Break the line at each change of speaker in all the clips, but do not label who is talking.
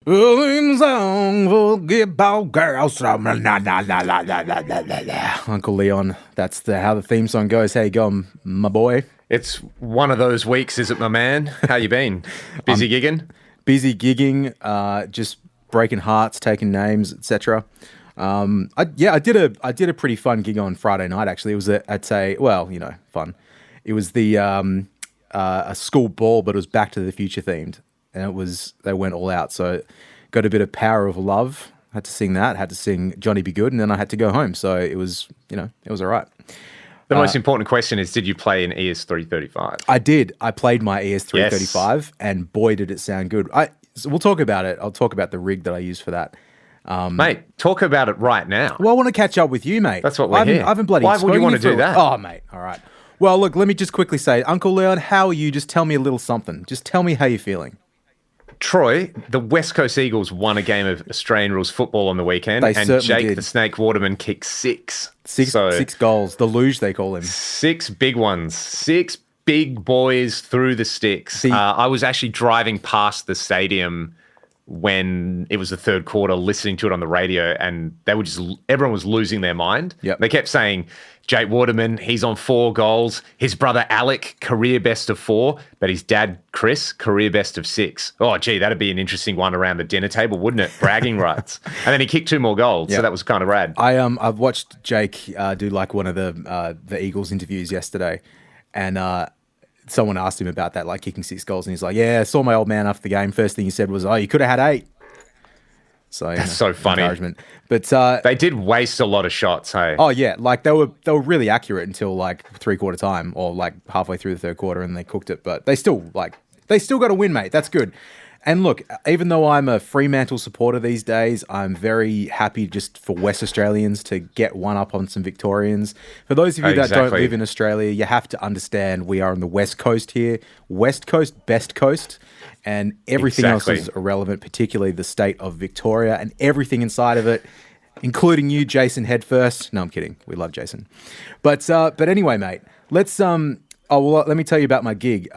Uncle Leon, that's how the theme song goes. How you going, my boy?
It's one of those weeks, is it, my man? How you been? Busy gigging?
Busy gigging, just breaking hearts, taking names, etc. I did a pretty fun gig on Friday night. Actually, it was fun. It was a school ball, but it was Back to the Future themed, and they went all out. So got a bit of Power of Love. Had to sing that. Had to sing Johnny Be Good, and then I had to go home. So it was all right.
The most important question is, did you play an ES335?
I did. I played my ES335, yes. And boy, did it sound good. So we'll talk about it. I'll talk about the rig that I used for that.
Mate, talk about it right now.
Well, I want to catch up with you, mate.
That's what we're here.
I haven't bloody
Why would you want to do that?
Oh, mate. All right. Well, look, let me just quickly say, Uncle Leon, how are you? Just tell me a little something. Just tell me how you're feeling.
Troy, the West Coast Eagles won a game of Australian rules football on the weekend, and Jake the Snake Waterman kicked six
goals. The luge, they call him.
6 big ones. 6 big boys through the sticks. I was actually driving past the stadium when it was the third quarter, listening to it on the radio, and everyone was losing their mind.
Yep.
They kept saying, Jake Waterman, he's on 4 goals. His brother Alec, career best of 4, but his dad Chris, career best of 6. Oh, gee, that'd be an interesting one around the dinner table, wouldn't it? Bragging rights. And then he kicked 2 more goals, so that was kind of rad.
I've watched Jake do like one of the Eagles interviews yesterday, and someone asked him about that, like kicking 6 goals, and he's like, "Yeah, I saw my old man after the game. First thing he said was, oh, you could have had 8." So
that's so funny.
Encouragement. But
they did waste a lot of shots, hey?
Oh yeah, like they were really accurate until like 3/4 time or like halfway through the third quarter, and they cooked it. But they still got to win, mate. That's good. And look, even though I'm a Fremantle supporter these days, I'm very happy just for West Australians to get one up on some Victorians. For those of you that don't live in Australia, you have to understand we are on the West Coast here. West Coast, best coast. And everything else is irrelevant, particularly the state of Victoria and everything inside of it, including you, Jason Headfirst. No, I'm kidding. We love Jason. But anyway, mate, let me tell you about my gig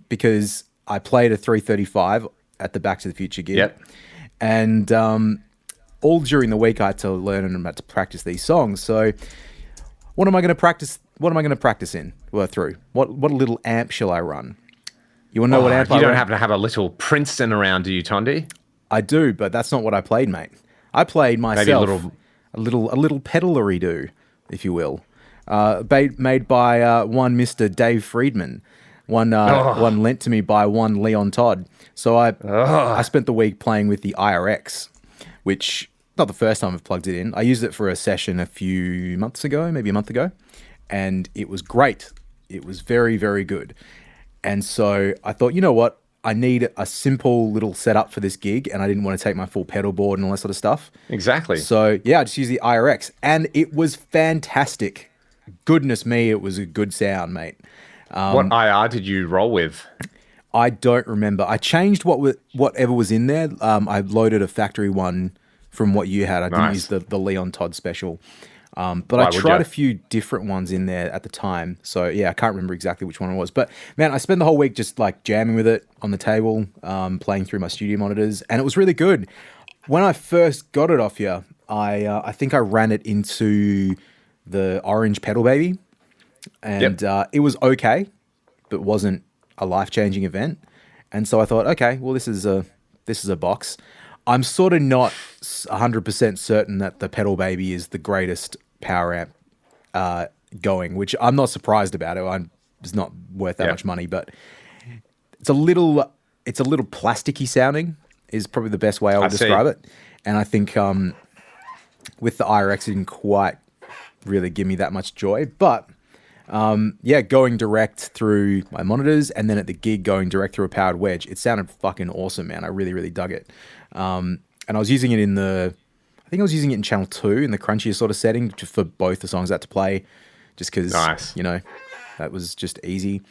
because I played a 335 at the Back to the Future gig.
Yep.
And all during the week I had to learn and I had to practice these songs. So what am I going to practice? What am I going to practice in? Well, through what little amp shall I run? You want to know what amp I run?
You don't happen to have a little Princeton around, do you, Tondi?
I do, but that's not what I played, mate. I played myself a little pedalery-do, if you will, made by one Mr. Dave Friedman, one lent to me by one Leon Todd. So I spent the week playing with the IRX, which not the first time I've plugged it in. I used it for a session a few months ago, maybe a month ago, and it was great. It was very, very good. And so I thought, you know what? I need a simple little setup for this gig, and I didn't want to take my full pedal board and all that sort of stuff.
Exactly.
So yeah, I just used the IRX, and it was fantastic. Goodness me, it was a good sound, mate.
What IR did you roll with?
I don't remember. I changed whatever was in there. I loaded a factory one from what you had. I didn't use the Leon Todd special. But I tried a few different ones in there at the time. So yeah, I can't remember exactly which one it was. But man, I spent the whole week just like jamming with it on the table, playing through my studio monitors, and it was really good. When I first got it off you, I think I ran it into the Orange Pedal Baby, and it was okay, but wasn't a life-changing event. And so I thought, okay, well this is a box. I'm sort of not 100% certain that the Pedal Baby is the greatest power amp going, which I'm not surprised about it. It's not worth that much money, but it's a little plasticky sounding is probably the best way I would describe it. And I think with the IRX, it didn't quite really give me that much joy. But going direct through my monitors and then at the gig going direct through a powered wedge, it sounded fucking awesome, man. I really, really dug it. And I was using it I was using it in channel 2 in the crunchier sort of setting for both the songs I had to play, just because, that was just easy.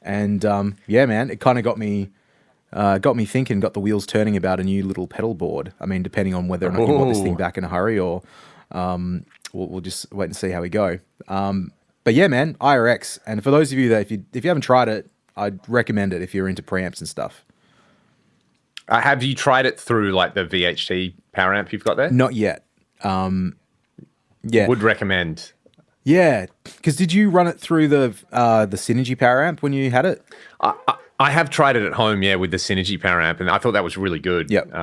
And man, it kind of got me thinking, got the wheels turning about a new little pedal board. I mean, depending on whether or not you want this thing back in a hurry or we'll just wait and see how we go. But yeah, man, IRX. And for those of you that if you haven't tried it, I'd recommend it if you're into preamps and stuff.
Have you tried it through like the VHT power amp you've got there?
Not yet. Yeah.
Would recommend.
Yeah, because did you run it through the Synergy power amp when you had it?
I have tried it at home, with the Synergy power amp, and I thought that was really good.
Yep.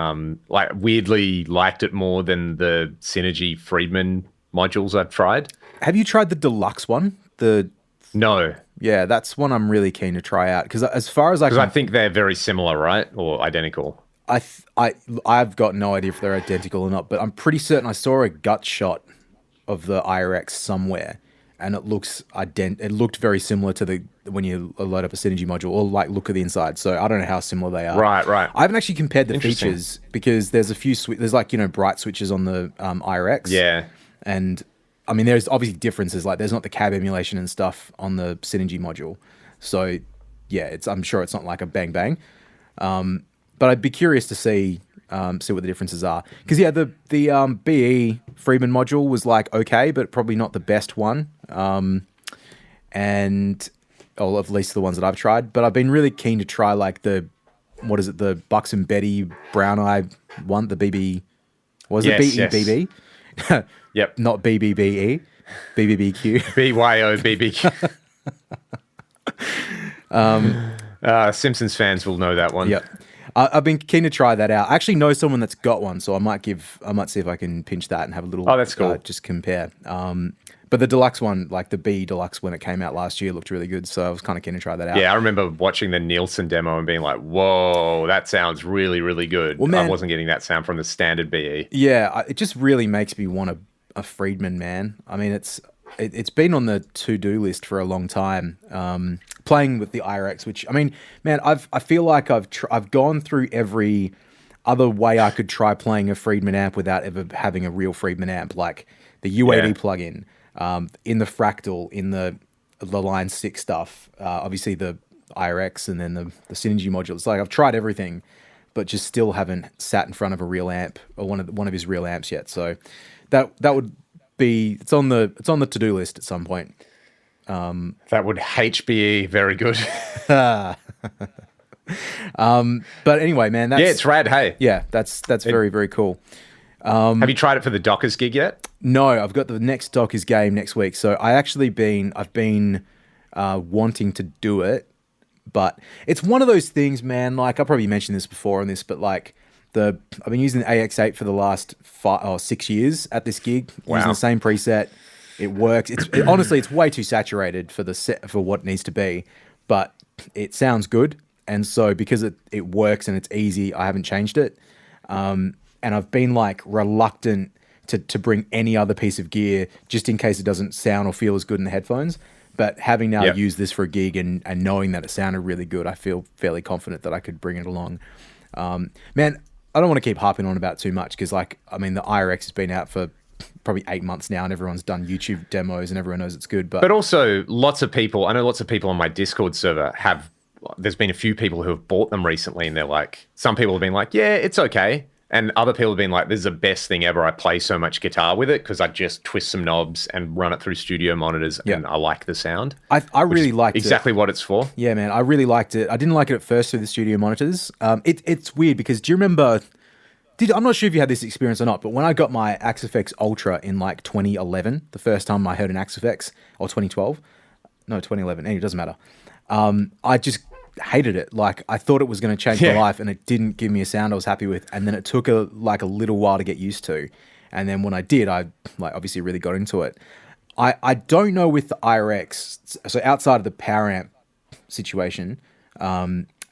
Like weirdly liked it more than the Synergy Friedman modules I've tried.
Have you tried the deluxe one?
No.
Yeah, that's one I'm really keen to try out because as far as I
think they're very similar, right, or identical.
I've got no idea if they're identical or not, but I'm pretty certain I saw a gut shot of the IRX somewhere, and it looked very similar to when you load up a Synergy module, or like look at the inside. So I don't know how similar they are.
Right.
I haven't actually compared the features because there's a few there's like bright switches on the IRX.
Yeah.
And I mean there's obviously differences, like there's not the cab emulation and stuff on the Synergy module. So yeah, I'm sure it's not like a bang bang. But I'd be curious to see what the differences are. Because the BE Friedman module was like okay, but probably not the best one. And at least the ones that I've tried. But I've been really keen to try like the Bucks and Betty Brown Eye one, the BB. Was it BEBB?
Yep.
Not BBBE. BBBQ.
BYOBBQ. Simpsons fans will know that one.
Yep. I've been keen to try that out. I actually know someone that's got one, so I might see if I can pinch that and have a little.
Oh, that's cool.
Just compare. But the deluxe one, like the B deluxe when it came out last year, looked really good. So I was kind of keen to try that out.
Yeah, I remember watching the Nielsen demo and being like, "Whoa, that sounds really, really good." Well, man, I wasn't getting that sound from the standard BE.
Yeah, it just really makes me want a Friedman, man. I mean, it's been on the to-do list for a long time. Playing with the IRX, which I mean, man, I feel like I've gone through every other way I could try playing a Friedman amp without ever having a real Friedman amp, like the UAD plugin, in the Fractal, in the Line 6 stuff, obviously the IRX, and then the Synergy module. It's like I've tried everything, but just still haven't sat in front of a real amp or one of his real amps yet. So that would be it's on the to-do list at some point.
That would HBE very good.
But anyway, man,
it's rad. Hey,
yeah, that's very, very cool.
Have you tried it for the Dockers gig yet?
No, I've got the next Dockers game next week. So I've been wanting to do it, but it's one of those things, man. Like I probably mentioned this before on this, but like I've been using the AX8 for the last 6 years at this gig, using the same preset. It works. Honestly, it's way too saturated for the set for what it needs to be, but it sounds good. And so because it works and it's easy, I haven't changed it. And I've been like reluctant to bring any other piece of gear just in case it doesn't sound or feel as good in the headphones. But having now used this for a gig and knowing that it sounded really good, I feel fairly confident that I could bring it along. Man, I don't want to keep harping on about too much because, like, I mean, the IRX has been out for probably 8 months now and everyone's done YouTube demos and everyone knows it's good. But
also lots of people on my Discord server there's been a few people who have bought them recently and they're like, some people have been like, yeah, it's okay. And other people have been like, this is the best thing ever. I play so much guitar with it because I just twist some knobs and run it through studio monitors and I like the sound.
I really liked
exactly what it's for.
Yeah, man, I really liked it. I didn't like it at first through the studio monitors. It's weird because do you remember... I'm not sure if you had this experience or not, but when I got my Axe-Fx Ultra in like 2011, the first time I heard an Axe-Fx, or 2012, no, 2011, anyway, it doesn't matter. I just hated it. Like I thought it was going to change my life, and it didn't give me a sound I was happy with. And then it took a little while to get used to, and then when I did, I obviously really got into it. I don't know with the IRX, so outside of the power amp situation.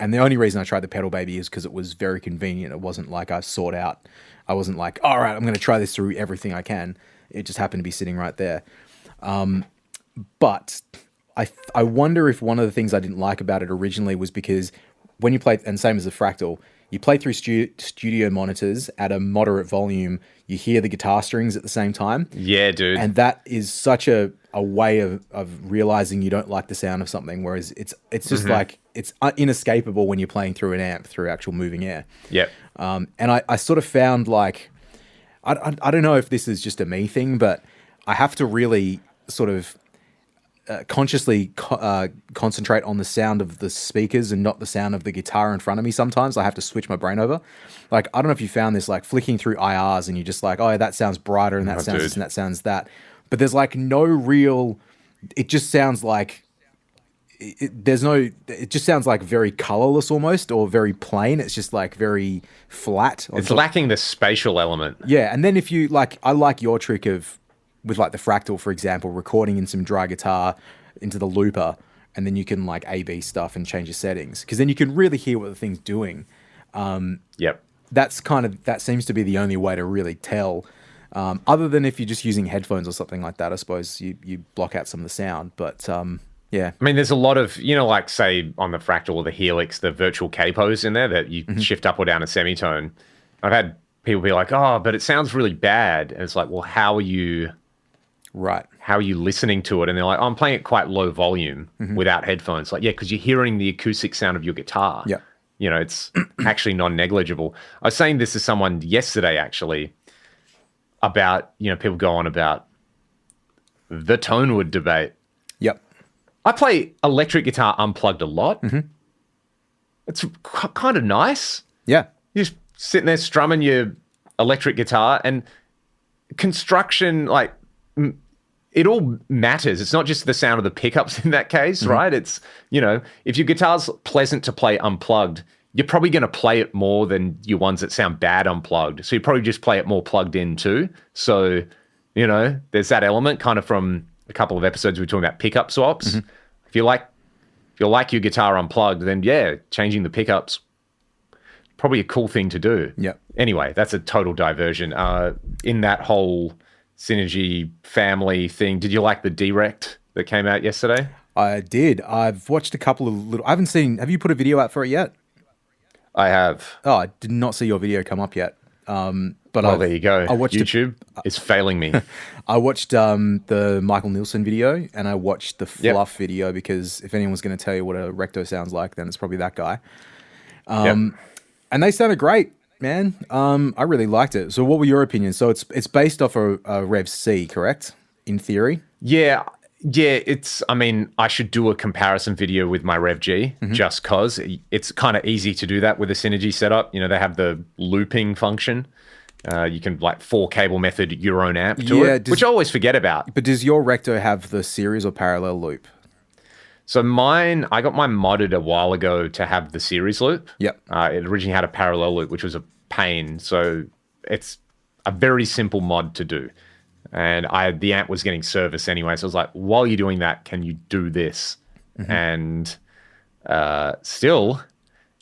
And the only reason I tried the Pedal Baby is because it was very convenient. It wasn't like I sought out. I wasn't like, all right, I'm going to try this through everything I can. It just happened to be sitting right there. But I wonder if one of the things I didn't like about it originally was because when you play, and same as the Fractal, you play through studio monitors at a moderate volume, you hear the guitar strings at the same time.
Yeah, dude.
And that is such a way of realizing you don't like the sound of something, whereas it's just like, it's inescapable when you're playing through an amp, through actual moving air.
Yep.
And I sort of found like, I don't know if this is just a me thing, but I have to really sort of consciously concentrate on the sound of the speakers and not the sound of the guitar in front of me. Sometimes I have to switch my brain over. Like, I don't know if you found this, like flicking through IRs and you're just like, oh, that sounds brighter and that sounds this and that sounds that. But there's like no real, it just sounds like, it just sounds like very colorless almost, or very plain. It's just like very flat.
It's lacking the spatial element.
Yeah. And then if you like, I like your trick of, with like the Fractal, for example, recording in some dry guitar into the looper, and then you can like A/B stuff and change your settings, because then you can really hear what the thing's doing.
Yep.
That seems to be the only way to really tell. Other than if you're just using headphones or something like that, I suppose you block out some of the sound. But yeah.
I mean, there's a lot of, like say on the Fractal or the Helix, the virtual capos in there that you shift up or down a semitone. I've had people be like, oh, but it sounds really bad. And it's like, well, how are you listening to it? And they're like, oh, I'm playing it quite low volume without headphones. Like, yeah, because you're hearing the acoustic sound of your guitar.
Yeah.
It's actually non-negligible. I was saying this to someone yesterday, actually, about, people go on about the Tonewood debate.
Yep.
I play electric guitar unplugged a lot. It's kind of nice.
Yeah.
You're just sitting there strumming your electric guitar, and construction, like, it all matters. It's not just the sound of the pickups in that case, right? It's, if your guitar's pleasant to play unplugged, you're probably going to play it more than your ones that sound bad unplugged. So you probably just play it more plugged in too. So, there's that element kind of from a couple of episodes we were talking about pickup swaps. If you like your guitar unplugged, then yeah, changing the pickups, probably a cool thing to do.
Yeah.
Anyway, that's a total diversion. In that whole Synergy family thing, did you like the Direct that came out yesterday?
I did. I've watched a couple of little. I haven't seen. Have you put a video out for it yet?
I have.
Oh, I did not see your video come up yet. But
there you go.
I watched
YouTube is failing me.
I watched the Michael Nielsen video, and I watched the Fluff video, because if anyone's going to tell you what a Recto sounds like, then it's probably that guy. And they sounded great, man. I really liked it. So what were your opinions? So it's based off a Rev C, correct? In theory?
Yeah. I should do a comparison video with my Rev G, just because it's kind of easy to do that with a Synergy setup. They have the looping function. You can 4-cable method your own amp to it, which I always forget about.
But does your Recto have the series or parallel loop?
So I got mine modded a while ago to have the series loop.
Yep.
It originally had a parallel loop, which was a pain. So it's a very simple mod to do. And the amp was getting service anyway. So I was like, while you're doing that, can you do this? And still,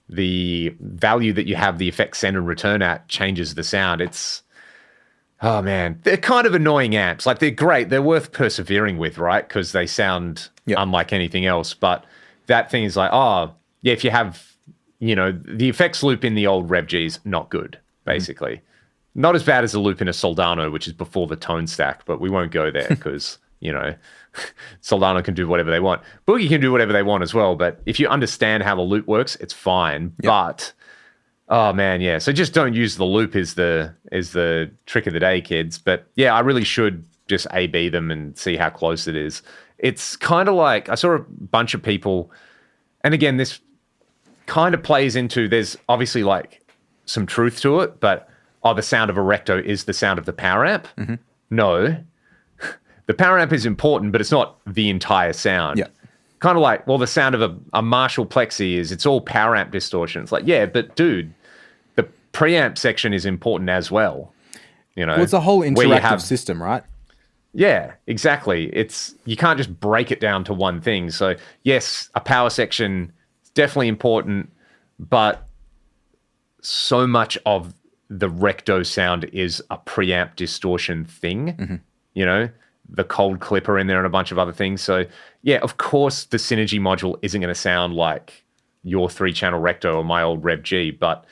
the value that you have the effect send and return at changes the sound. Oh man, they're kind of annoying amps. Like, they're great. They're worth persevering with, right? Because they sound unlike anything else. But that thing is like, if you have, the effects loop in the old Rev G is not good, basically. Not as bad as the loop in a Soldano, which is before the tone stack, but we won't go there because, Soldano can do whatever they want. Boogie can do whatever they want as well, but if you understand how the loop works, it's fine. Yep. But, oh man, yeah. So just don't use the loop is the trick of the day, kids. But yeah, I really should just A/B them and see how close it is. It's kind of like, I saw a bunch of people, and again, this kind of plays into, there's obviously some truth to it, but the sound of a Recto is the sound of the power amp. No. The power amp is important, but it's not the entire sound.
Yeah.
Kind of like, the sound of a Marshall Plexi it's all power amp distortion. It's like, yeah, but dude, the preamp section is important as well.
Well, it's a whole interactive system, right?
Yeah, exactly. You can't just break it down to one thing. So yes, a power section is definitely important, but so much of the Recto sound is a preamp distortion thing, the cold clipper in there and a bunch of other things. So yeah, of course the Synergy module isn't going to sound like your 3-channel Recto or my old Rev G, but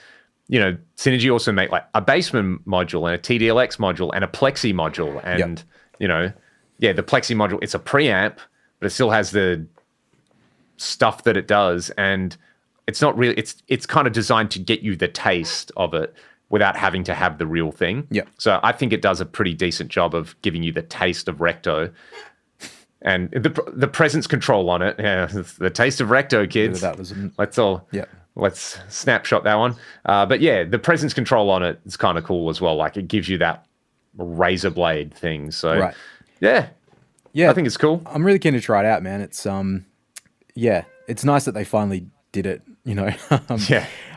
Synergy also make a Bassman module and a TDLX module and a Plexi module. And, the Plexi module, it's a preamp, but it still has the stuff that it does. And it's not really, it's kind of designed to get you the taste of it without having to have the real thing.
Yeah.
So I think it does a pretty decent job of giving you the taste of Recto. And the presence control on it, yeah, the taste of Recto, kids.
That was,
let's snapshot that one. But yeah, the presence control on it is kind of cool as well. Like it gives you that razor blade thing. So yeah, I think it's cool.
I'm really keen to try it out, man. It's it's nice that they finally did it. You know,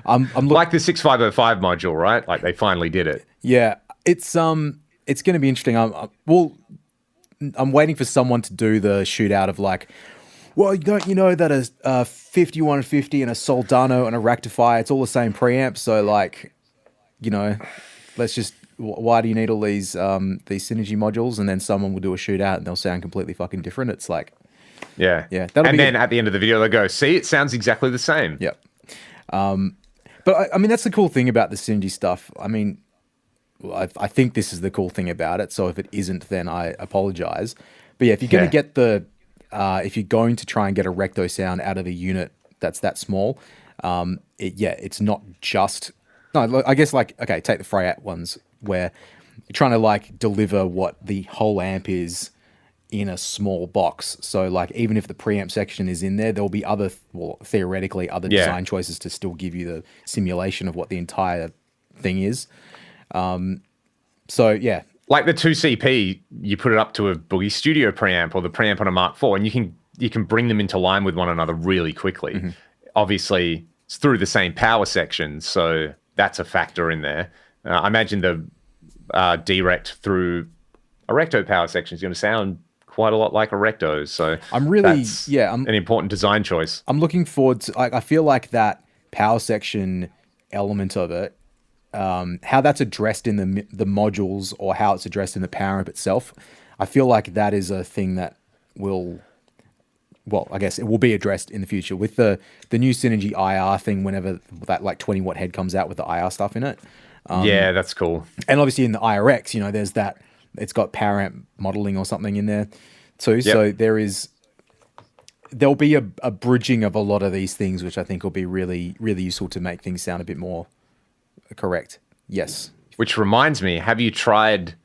I'm
like the 6505 module, right? Like they finally did it.
Yeah, it's going to be interesting. I'm waiting for someone to do the shootout of like, well, don't you know that a 5150 and a Soldano and a Rectifier, it's all the same preamp. So like, you know, let's just, why do you need all these Synergy modules? And then someone will do a shootout and they'll sound completely fucking different. It's like,
yeah. And then at the end of the video, they'll go, see, it sounds exactly the same.
Yep. But I mean, that's the cool thing about the Synergy stuff. I mean, I think this is the cool thing about it. So if it isn't, then I apologize. But yeah, if you're going to get if you're going to try and get a Recto sound out of a unit that's that small, it's not just, no, I guess like, okay, take the Freyat ones where you're trying to like deliver what the whole amp is in a small box. So like, even if the preamp section is in there, there'll be theoretically other design choices to still give you the simulation of what the entire thing is. So yeah,
like the 2CP, you put it up to a Boogie Studio preamp or the preamp on a Mark IV, and you can bring them into line with one another really quickly. Mm-hmm. Obviously, it's through the same power section, so that's a factor in there. I imagine the direct through a Recto power section is going to sound quite a lot like a Recto. So
I'm really
an important design choice.
I'm looking forward to. I feel like that power section element of it. How that's addressed in the modules or how it's addressed in the power amp itself, I feel like that is a thing that I guess it will be addressed in the future with the new Synergy IR thing whenever that like 20 watt head comes out with the IR stuff in it.
Yeah, that's cool.
And obviously in the IRX, you know, there's that, it's got power amp modeling or something in there too. Yep. So there'll be a bridging of a lot of these things, which I think will be really, really useful to make things sound a bit more correct. Yes.
Which reminds me, have you tried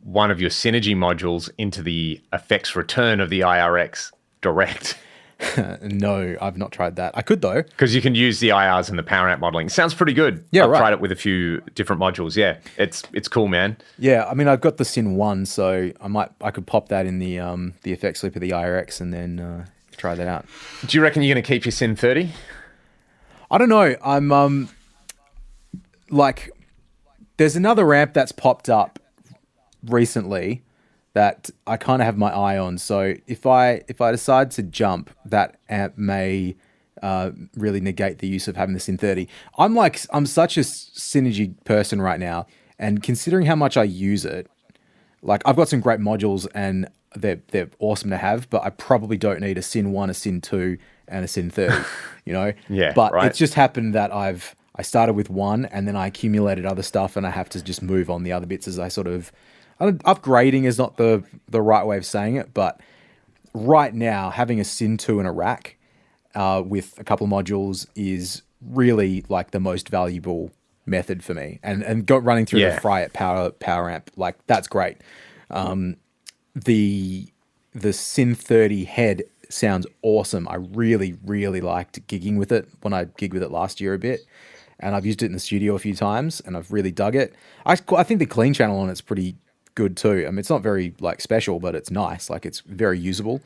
one of your Synergy modules into the effects return of the IRX direct?
No, I've not tried that. I could though.
Because you can use the IRs and the power amp modeling. Sounds pretty good.
Yeah,
I've tried it with a few different modules. Yeah, it's cool, man.
Yeah, I mean, I've got the Syn 1, so I could pop that in the effects loop of the IRX and then try that out.
Do you reckon you're going to keep your Syn 30?
I don't know. I'm like, there's another amp that's popped up recently that I kind of have my eye on. So if I decide to jump, that amp may really negate the use of having the Syn 30. I'm such a Synergy person right now, and considering how much I use it, like I've got some great modules and they're awesome to have, but I probably don't need a Syn 1, a Syn 2, and a Syn 30. You know?
Yeah.
But right. It's just happened that I started with one and then I accumulated other stuff and I have to just move on the other bits as I sort of... upgrading is not the right way of saying it, but right now having a Syn 2 in a rack with a couple of modules is really like the most valuable method for me. And running through the Freyat power amp, like that's great. The Syn 30 head sounds awesome. I really, really liked gigging with it when I gigged with it last year a bit. And I've used it in the studio a few times, and I've really dug it. I think the clean channel on it's pretty good too. I mean, it's not very like special, but it's nice. Like it's very usable.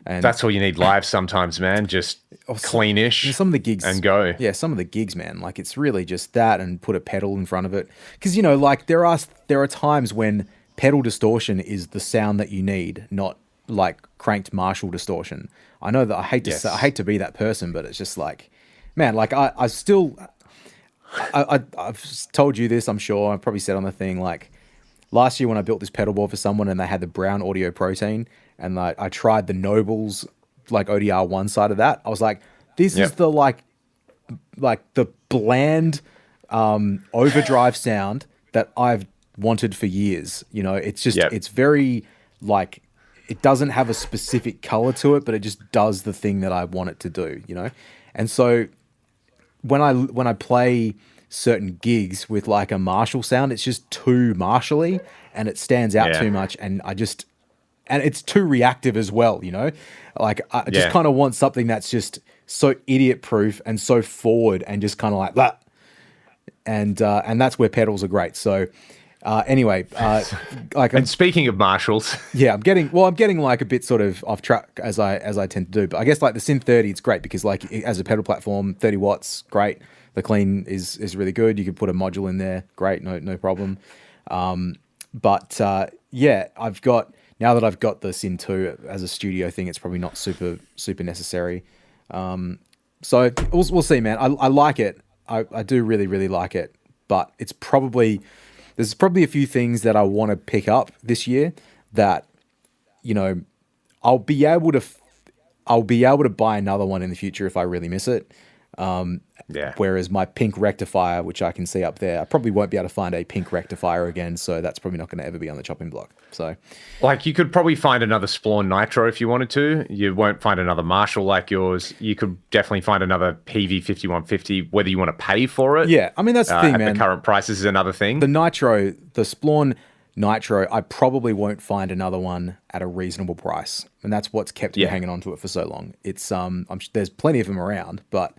And
that's all you need live sometimes, man. Just cleanish.
Some of the gigs
and go.
Yeah, some of the gigs, man. Like it's really just that, and put a pedal in front of it. Because you know, like there are times when pedal distortion is the sound that you need, not like cranked Marshall distortion. I know that I hate to be that person, but it's just like, man, like I've told you this, I'm sure. I've probably said on the thing, like last year when I built this pedal board for someone and they had the Brown Audio Protein, and like I tried the Nobles like ODR one side of that, I was like, this is the like the bland overdrive sound that I've wanted for years. You know, it's just it's very like, it doesn't have a specific color to it, but it just does the thing that I want it to do, you know? And so when I play certain gigs with like a Marshall sound, it's just too Marshall-y and it stands out too much. And and it's too reactive as well, you know? Like, I just kind of want something that's just so idiot proof and so forward and just kind of like that. And that's where pedals are great. So, anyway,
and speaking of Marshalls,
yeah, I'm getting like a bit sort of off track as I tend to do, but I guess like the Synth 30, it's great because like as a pedal platform, 30 watts, great. The clean is really good. You can put a module in there, great, no problem. But now that I've got the Syn 2 as a studio thing, it's probably not super necessary. So we'll see, man. I like it. I do really like it, but there's probably a few things that I want to pick up this year that, you know, I'll be able to buy another one in the future if I really miss it. Whereas my pink rectifier, which I can see up there, I probably won't be able to find a pink rectifier again, so that's probably not going to ever be on the chopping block. So,
like, you could probably find another Splawn Nitro if you wanted to. You won't find another Marshall like yours. You could definitely find another PV5150, whether you want to pay for it.
Yeah, I mean, that's the thing, man.
The current prices is another thing.
The Nitro, the Splawn Nitro, I probably won't find another one at a reasonable price, and that's what's kept me hanging on to it for so long. It's there's plenty of them around, but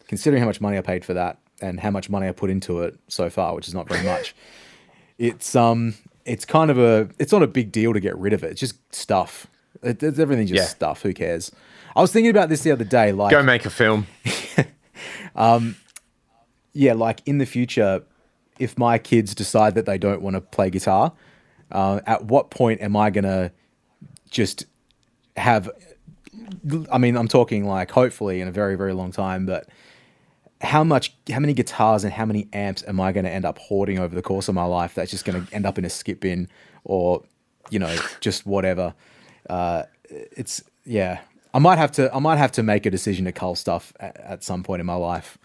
considering how much money I paid for that and how much money I put into it so far, which is not very much, it's kind of it's not a big deal to get rid of it. It's just stuff. It's everything just stuff. Who cares? I was thinking about this the other day. Like,
go make a film.
Like in the future, if my kids decide that they don't want to play guitar, at what point am I gonna just have? I mean, I'm talking like hopefully in a very, very long time, but how many guitars and how many amps am I going to end up hoarding over the course of my life that's just going to end up in a skip bin or, you know, just whatever. I might have to make a decision to cull stuff at some point in my life.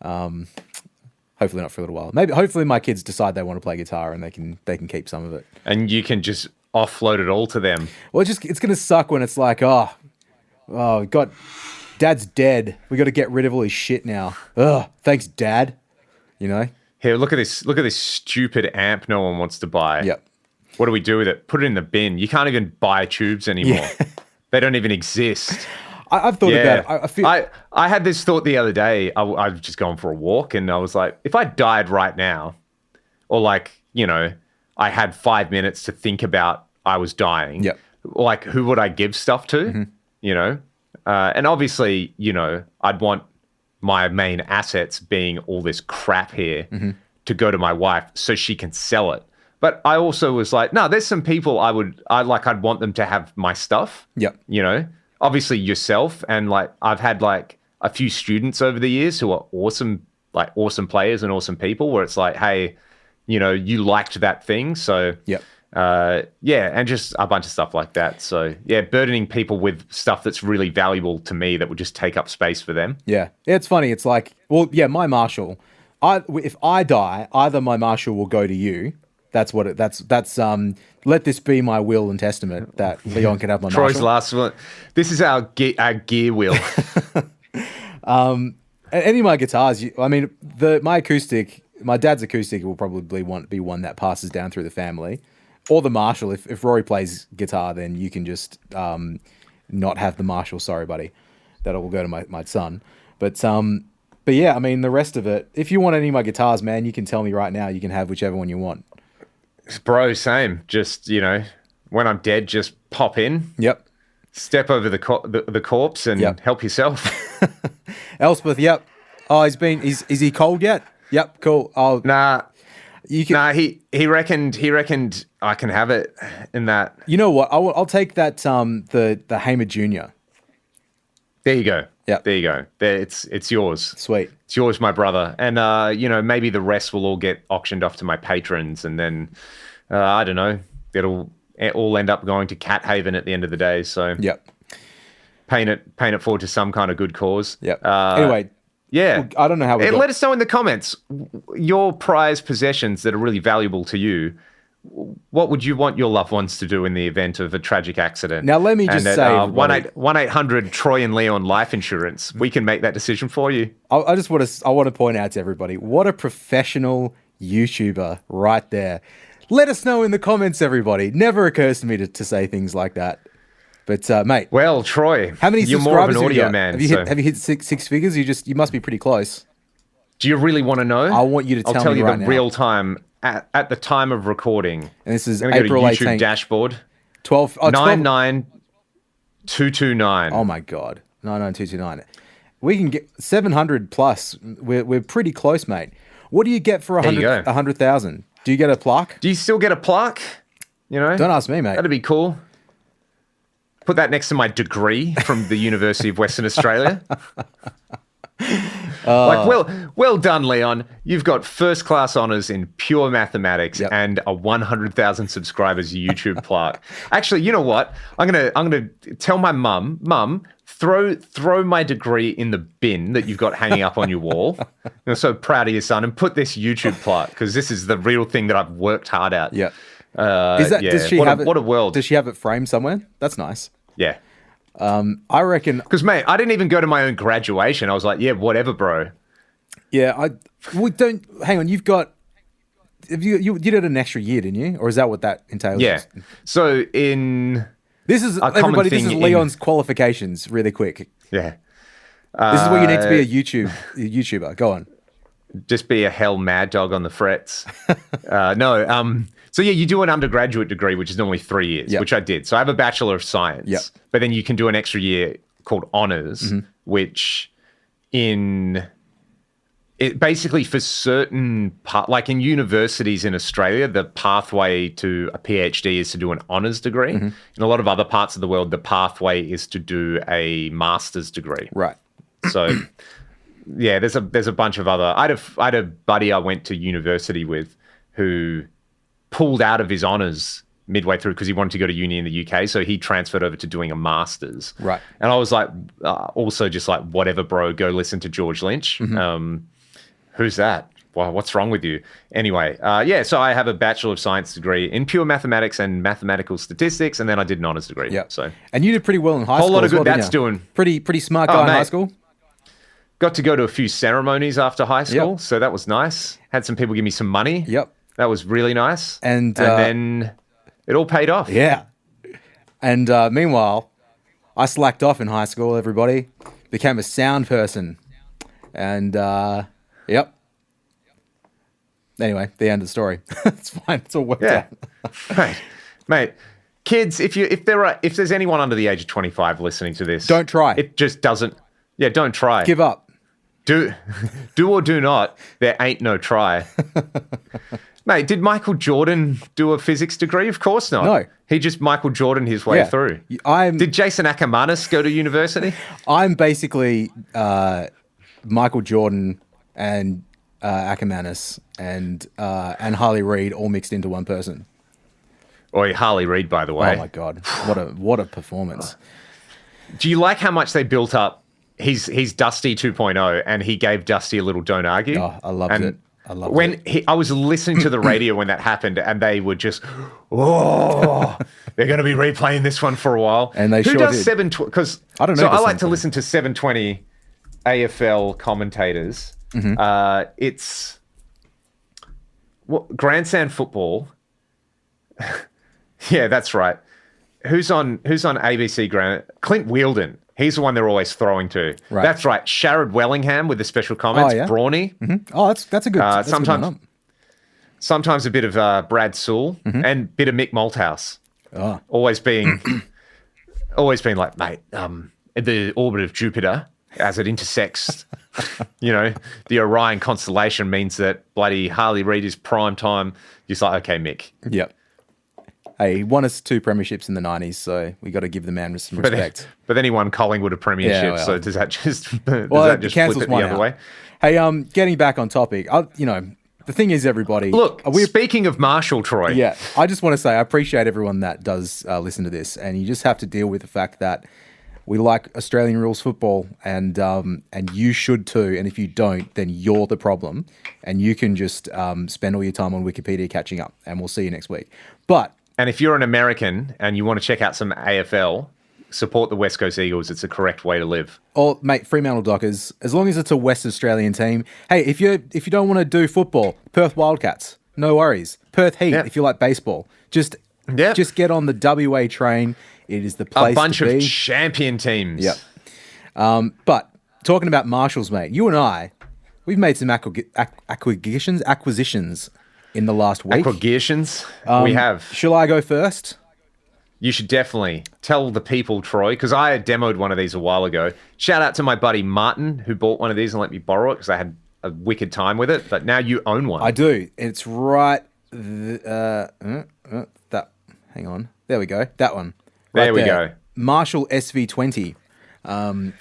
Hopefully not for a little while. Hopefully my kids decide they want to play guitar and they can keep some of it.
And you can just offload it all to them.
Well, it's going to suck when it's like, Dad's dead. We got to get rid of all his shit now. Thanks, Dad. You know?
Here, look at this. Look at this stupid amp no one wants to buy.
Yep.
What do we do with it? Put it in the bin. You can't even buy tubes anymore. Yeah. They don't even exist.
I've thought about it.
I had this thought the other day. I was just going for a walk, and I was like, if I died right now, or like, you know, I had 5 minutes to think about I was dying.
Yep.
Like, who would I give stuff to? Mm-hmm. You know? And obviously, you know, I'd want my main assets being all this crap here to go to my wife so she can sell it. But I also was like, no, there's some people I'd want them to have my stuff.
Yep.
You know, obviously yourself. And like, I've had like a few students over the years who are awesome players and awesome people where it's like, hey, you know, you liked that thing. So,
yep.
And just a bunch of stuff like that. So yeah, burdening people with stuff that's really valuable to me that would just take up space for them.
Yeah, it's funny. It's like, well, yeah, my Marshall. If I die, either my Marshall will go to you. That's what it. That's. Let this be my will and testament that Leon can have my
Troy's
Marshall.
last one. This is our gear wheel.
Any of my guitars. My acoustic. My dad's acoustic will probably be one that passes down through the family. Or the Marshall. If Rory plays guitar, then you can just not have the Marshall. Sorry, buddy. That will go to my son. But yeah, I mean, the rest of it, if you want any of my guitars, man, you can tell me right now. You can have whichever one you want.
Bro, same. Just, you know, when I'm dead, just pop in.
Yep.
Step over the corpse and help yourself.
Elspeth, yep. Oh, is he cold yet? Yep, cool.
Nah. He reckoned I can have it in that.
You know what? I'll take that the Hamer Jr.
There you go.
Yeah.
There you go. It's yours.
Sweet.
It's yours, my brother. And you know, maybe the rest will all get auctioned off to my patrons, and then I don't know. It'll all end up going to Cat Haven at the end of the day. So
yep.
Paying it forward to some kind of good cause.
Yep. Anyway.
Yeah.
I don't know how
let us know in the comments your prized possessions that are really valuable to you. What would you want your loved ones to do in the event of a tragic accident?
Now, let me just say...
1-800 Troy and Leon Life Insurance. We can make that decision for you.
I want to point out to everybody, what a professional YouTuber right there. Let us know in the comments, everybody. Never occurs to me to say things like that. But mate,
well, Troy,
how many
you're
subscribers
more of an audio man.
Have you hit six figures? You must be pretty close.
Do you really want to know?
I want you to tell me right now.
I'll tell you the real time at the time of recording.
And this is
April 18th.
YouTube
dashboard.
99229.
99229.
Oh my god, 99229. We can get 700 plus. We're pretty close, mate. What do you get for 100,000? Do you get a plaque?
Do you still get a plaque? You know,
don't ask me, mate.
That'd be cool. Put that next to my degree from the University of Western Australia. Well done, Leon. You've got first class honors in pure mathematics and a 100,000 subscribers YouTube plaque. Actually, you know what? I'm gonna tell my mum, throw my degree in the bin that you've got hanging up on your wall. I'm so proud of your son, and put this YouTube plaque because this is the real thing that I've worked hard at.
Yeah. Does she have it?
What a world.
Does she have it framed somewhere? That's nice.
Yeah.
I reckon
because mate, I didn't even go to my own graduation. I was like, yeah, whatever, bro.
Yeah, we don't. Hang on, you did it an extra year, didn't you? Or is that what that entails?
Yeah. So
this is Leon's qualifications. Really quick.
Yeah.
This is where you need to be a YouTuber. Go on.
Just be a hell mad dog on the frets. No. So yeah, you do an undergraduate degree, which is normally 3 years, which I did. So I have a Bachelor of Science, but then you can do an extra year called Honours, which it basically for certain like in universities in Australia, the pathway to a PhD is to do an honours degree. In a lot of other parts of the world, the pathway is to do a master's degree.
Right.
So yeah, there's a bunch of other. I had a buddy I went to university with who pulled out of his honours midway through because he wanted to go to uni in the UK, so he transferred over to doing a master's.
Right.
And I was like, also just like, whatever, bro, go listen to George Lynch. Who's that? Well, what's wrong with you? Anyway, so I have a Bachelor of Science degree in pure mathematics and mathematical statistics, and then I did an honours degree.
Yeah.
So,
and you did pretty well in high school.
Whole lot of good that's doing.
Pretty smart guy in high school.
Got to go to a few ceremonies after high school, so that was nice. Had some people give me some money.
Yep.
That was really nice.
And
then it all paid off.
Yeah. And meanwhile, I slacked off in high school, everybody. Became a sound person. And, yep. Anyway, the end of the story. It's fine. It's all worked out.
Mate, kids, if there's anyone under the age of 25 listening to this,
don't try.
It just doesn't. Yeah, don't try.
Give up.
Do or do not. There ain't no try. Mate, did Michael Jordan do a physics degree? Of course not.
No.
He just Michael Jordan his way through. Did Jason Ackermanis go to university?
I'm basically Michael Jordan and Ackermanis and Harley Reid all mixed into one person.
Oi, Harley Reid, by the way.
Oh my God, what a performance!
Do you like how much they built up? He's Dusty 2.0, and he gave Dusty a little don't argue.
Oh, I loved it.
I was listening to the radio when that happened, and they were just, they're going to be replaying this one for a while.
And they
Who
sure
does
did.
720? Because
I don't know.
So I like to listen to 720 AFL commentators. It's Grandstand Football. Yeah, that's right. Who's on ABC Grand? Clint Wheeldon. He's the one they're always throwing to.
Right.
That's right. Sharad Wellingham with the special comments.
Oh, yeah?
Brawny.
Oh, that's a good. That's
sometimes a bit of Brad Sewell and a bit of Mick Malthouse.
Oh.
Always being like, mate, the orbit of Jupiter as it intersects, the Orion constellation means that bloody Harley Reid is prime time. Just like, okay, Mick.
Yep. Hey, he won us 2 premierships in the 90s, so we got to give the man some respect.
But then he won Collingwood a premiership,
Yeah, well.
So does that just flip it
cancels
the other way?
Hey, getting back on topic, the thing is, everybody...
Look, speaking of Marshall, Troy...
Yeah, I just want to say I appreciate everyone that does listen to this, and you just have to deal with the fact that we like Australian rules football, and you should too, and if you don't, then you're the problem, and you can just spend all your time on Wikipedia catching up, and we'll see you next week.
And if you're an American and you want to check out some AFL, support the West Coast Eagles. It's the correct way to live.
Or, mate, Fremantle Dockers, as long as it's a West Australian team. Hey, if you don't want to do football, Perth Wildcats. no worries. Perth Heat, if you like baseball, just get on the WA train. It is the place to be.
A bunch of champion teams.
Yep. But talking about Marshalls, mate, you and I, we've made some acquisitions in the last week.
Acquisitions? We have.
Shall I go first?
You should definitely tell the people, Troy, because I demoed one of these a while ago. Shout out to my buddy Martin, who bought one of these and let me borrow it because I had a wicked time with it. But now you own one.
I do. It's right. That. Hang on. There we go. That one. Right
there we go.
Marshall SV20.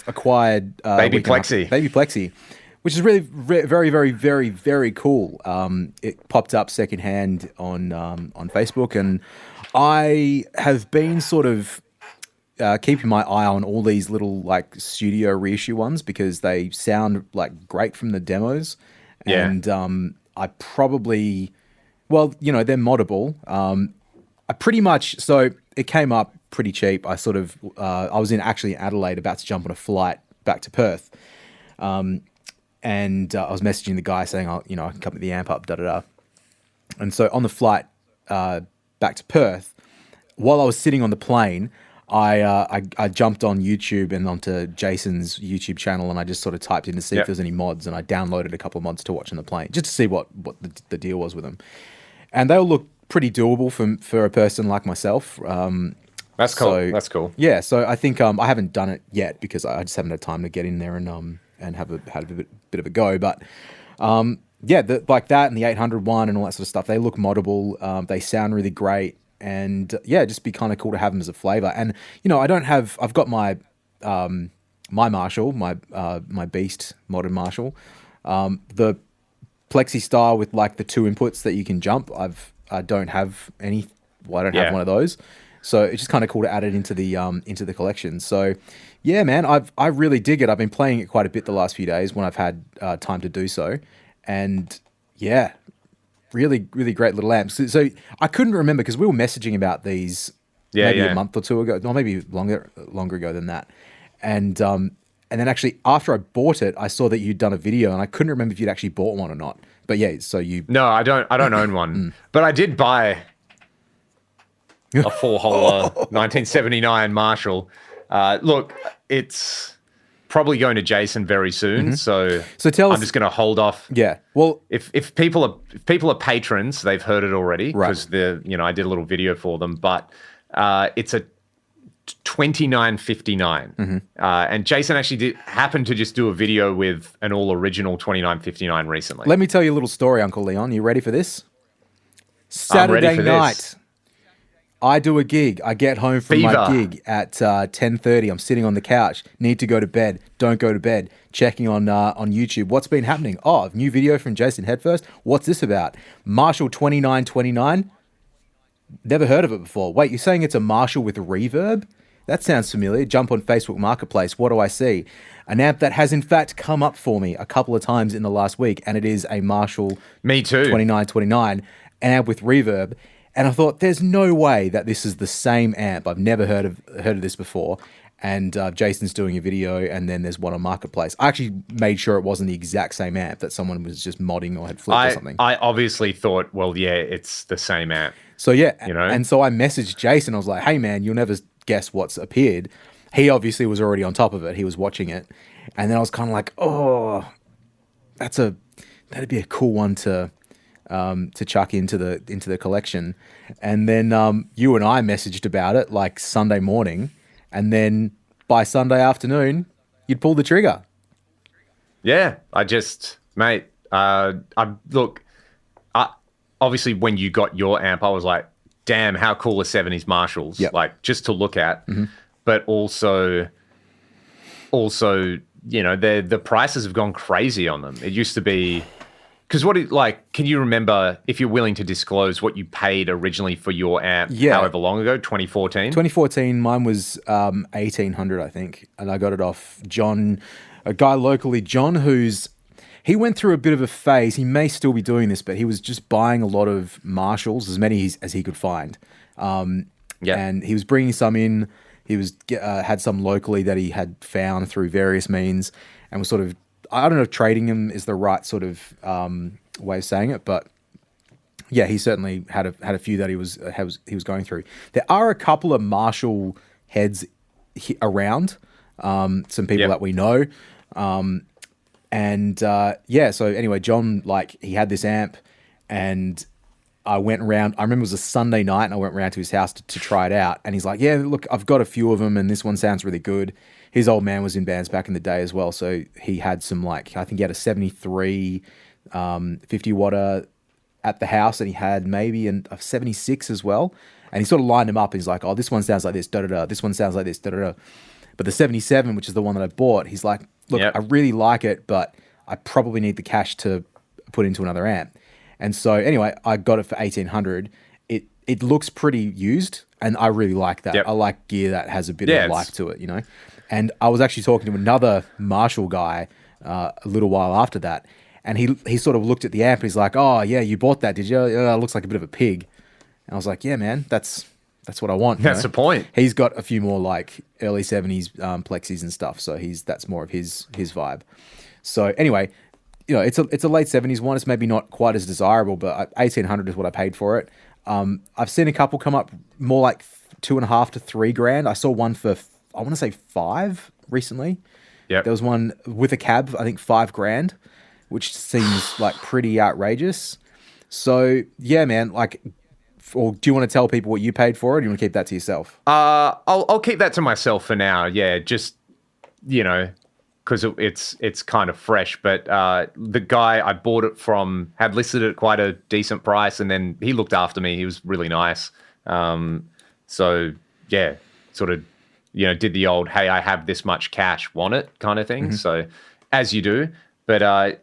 Acquired
Baby
Plexi, which is really very, very, very, very cool. It popped up secondhand on Facebook, and I have been sort of keeping my eye on all these little like studio reissue ones because they sound like great from the demos.
Yeah.
And I probably, well, you know, they're moddable. I pretty much, so it came up pretty cheap. I sort of, I was actually Adelaide about to jump on a flight back to Perth. And I was messaging the guy saying, I can come to the amp up, da-da-da. And so on the flight back to Perth, while I was sitting on the plane, I jumped on YouTube and onto Jason's YouTube channel, and I just sort of typed in to see if there's any mods, and I downloaded a couple of mods to watch on the plane, just to see what the deal was with them. And they all look pretty doable for a person like myself.
That's cool. That's cool.
Yeah, so I think I haven't done it yet because I just haven't had time to get in there and have had a bit of a go. But like that and the 800 one and all that sort of stuff, they look moddable. They sound really great, and just be kind of cool to have them as a flavor. And I've got my my Marshall, my Beast modern Marshall, the Plexi style with like the 2 inputs that you can jump. I don't have any. Well, I don't have one of those. So it's just kind of cool to add it into the collection. So, yeah, man, I really dig it. I've been playing it quite a bit the last few days when I've had time to do so, and yeah, really, really great little amps. So I couldn't remember because we were messaging about these maybe a month or two ago, or maybe longer ago than that, and then actually after I bought it, I saw that you'd done a video, and I couldn't remember if you'd actually bought one or not. But yeah, so you.
No, I don't own one, but I did buy a 4-holer 1979 Marshall. Look, it's probably going to Jason very soon, so tell us, I'm just going to hold off.
Yeah, well,
if people are patrons, they've heard it already because I did a little video for them, but it's a 2959, and Jason actually happened to just do a video with an all original 2959 recently.
Let me tell you a little story, Uncle Leon. You ready for this? Saturday night. I do a gig. I get home from my gig at 10:30. I'm sitting on the couch. Need to go to bed. Don't go to bed. Checking on YouTube. What's been happening? Oh, new video from Jason Headfirst. What's this about? Marshall 2929. Never heard of it before. Wait, you're saying it's a Marshall with reverb? That sounds familiar. Jump on Facebook Marketplace. What do I see? An amp that has in fact come up for me a couple of times in the last week, and it is a Marshall.
Me too.
2929, an amp with reverb. And I thought, there's no way that this is the same amp. I've never heard of this before. And Jason's doing a video, and then there's one on Marketplace. I actually made sure it wasn't the exact same amp, that someone was just modding or had flipped or something.
I obviously thought, well, yeah, it's the same amp.
So yeah, and so I messaged Jason. I was like, hey man, you'll never guess what's appeared. He obviously was already on top of it. He was watching it. And then I was kind of like, oh, that'd be a cool one to chuck into the collection. And then you and I messaged about it like Sunday morning, and then by Sunday afternoon you'd pull the trigger.
Yeah, obviously when you got your amp, I was like, damn, how cool are 70s Marshalls, like just to look at. But also the prices have gone crazy on them. It used to be, because can you remember, if you're willing to disclose, what you paid originally for your amp however long ago, 2014?
2014, mine was $1,800, I think. And I got it off John, a guy locally, John, he went through a bit of a phase. He may still be doing this, but he was just buying a lot of Marshalls, as many as he could find. And he was bringing some in. He was had some locally that he had found through various means, and was sort of, I don't know if trading them is the right sort of way of saying it, but Yeah, he certainly had a few that he was going through. There are a couple of Marshall heads around, some people that we know, and so anyway, John, like, he had this amp, and I went around. I remember it was a Sunday night, and I went around to his house to try it out, and he's like, "Yeah, look, I've got a few of them, and this one sounds really good." His old man was in bands back in the day as well, so he had some, like, I think he had a 73 50 watter at the house, and he had maybe a 76 as well, and he sort of lined them up, and he's like, "Oh, this one sounds like this, da-da-da, this one sounds like this, da-da-da." But the 77, which is the one that I bought, he's like, "Look, I really like it, but I probably need the cash to put into another amp." And so anyway, I got it for 1,800. It looks pretty used, and I really like that. I like gear that has a bit of life to it, you know? And I was actually talking to another Marshall guy a little while after that, and he sort of looked at the amp, and he's like, "Oh, yeah, you bought that, did you? It looks like a bit of a pig." And I was like, "Yeah, man, that's what I want."
That's the point.
He's got a few more, like, early 70s plexis and stuff, so that's more of his vibe. So anyway, you know, it's a late 70s one. It's maybe not quite as desirable, but 1,800 is what I paid for it. I've seen a couple come up more like $2.5 to $3,000. I saw one for, I want to say, 5 recently.
Yeah,
there was one with a cab, I think $5,000, which seems like pretty outrageous. So yeah, man, like, or do you want to tell people what you paid for it, or do you want to keep that to yourself?
I'll keep that to myself for now. Yeah, just, you know, because it's kind of fresh. But the guy I bought it from had listed it at quite a decent price, and then he looked after me. He was really nice. So yeah, sort of, you know, did the old, "Hey, I have this much cash, want it?" kind of thing. Mm-hmm. So as you do, but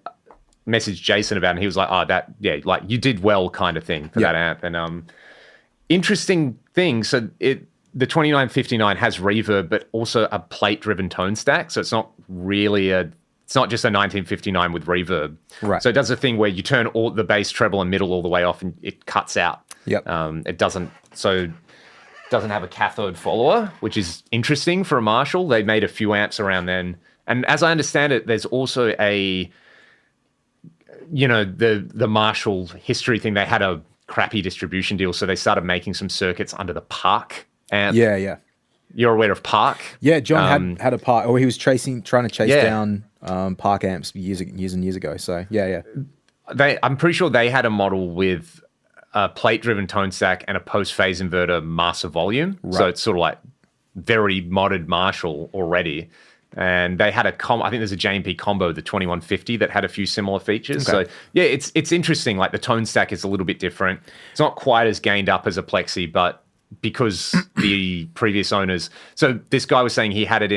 messaged Jason about it, and he was like, "Oh, that, yeah, like, you did well," kind of thing for that amp. And interesting thing. So the 2959 has reverb, but also a plate-driven tone stack. So it's not really it's not just a 1959 with reverb.
Right.
So it does a thing where you turn all the bass, treble, and middle all the way off, and it cuts out.
Yep.
It doesn't have a cathode follower, which is interesting for a Marshall. They made a few amps around then. And as I understand it, there's also the Marshall history thing. They had a crappy distribution deal, so they started making some circuits under the Park amp.
Yeah.
You're aware of Park?
Yeah, John had a Park, or he was trying to chase down Park amps years and years ago. So yeah.
I'm pretty sure they had a model with a plate-driven tone stack and a post-phase inverter master volume. Right. So it's sort of like very modded Marshall already. And they had I think there's a JMP combo, the 2150, that had a few similar features. Okay. So yeah, it's interesting. Like, the tone stack is a little bit different. It's not quite as gained up as a Plexi, but because the previous owners, so this guy was saying he bought